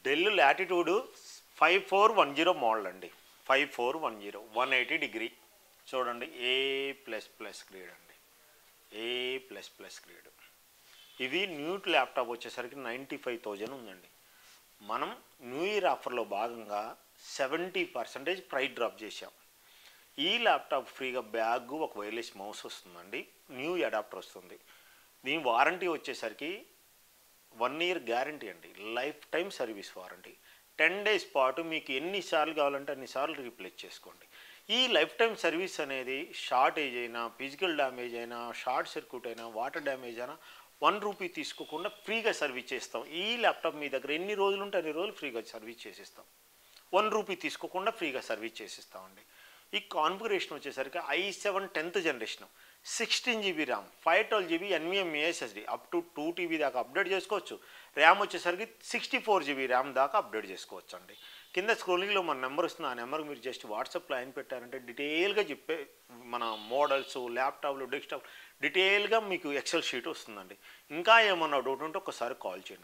Del latitude 5410 model అండి. 5410 180 degree చూడండి. ఏ plus plus grade అండి. ఏ ప్లస్ ప్లస్ గ్రేడ్. ఇది న్యూ ల్యాప్టాప్ వచ్చేసరికి 95,000 ఉందండి. మనం న్యూ ఇయర్ ఆఫర్లో భాగంగా 70% ప్రైస్ డ్రాప్ చేసాం. ఈ ల్యాప్టాప్ ఫ్రీగా బ్యాగ్, ఒక వైర్లెస్ మౌస్ వస్తుందండి. న్యూ అడాప్టర్ వస్తుంది. దీని వారంటీ వచ్చేసరికి 1 ఇయర్ గ్యారంటీ అండి. Life time service warranty. 10 days పాటు మీకు ఎన్నిసార్లు కావాలంటే అన్నిసార్లు రీప్లేస్ చేసుకోండి. ఈ లైఫ్ టైం సర్వీస్ అనేది షార్టేజ్ అయినా, ఫిజికల్ డ్యామేజ్ అయినా, షార్ట్ సర్క్యూట్ అయినా, వాటర్ డ్యామేజ్ అయినా 1 రూపీ తీసుకోకుండా ఫ్రీగా సర్వీస్ చేస్తాం. ఈ ల్యాప్టాప్ మీ దగ్గర ఎన్ని రోజులు ఉంటే అన్ని రోజులు ఫ్రీగా సర్వీస్ చేసిస్తాం. 1 రూపీ తీసుకోకుండా ఫ్రీగా సర్వీస్ చేసిస్తామండి. ఈ కాన్ఫిగరేషన్ వచ్చేసరికి i7 10th generation, 16 GB RAM, 512 GB NVMe SSD, up to 2 TB దాకా అప్డేట్ చేసుకోవచ్చు. ర్యామ్ వచ్చేసరికి 64 GB ర్యామ్ దాకా అప్డేట్ చేసుకోవచ్చు అండి. కింద స్క్రోలింగ్లో మన నెంబర్ వస్తుంది. ఆ నెంబర్ మీరు జస్ట్ వాట్సాప్లో ఆయన పెట్టారంటే డీటెయిల్గా చెప్పే మన మోడల్స్, ల్యాప్టాప్లు, డెస్క్టాప్ డీటెయిల్గా మీకు ఎక్సెల్ షీట్ వస్తుందండి. ఇంకా ఏమన్నా డౌట్ ఉంటే ఒకసారి కాల్ చేయండి.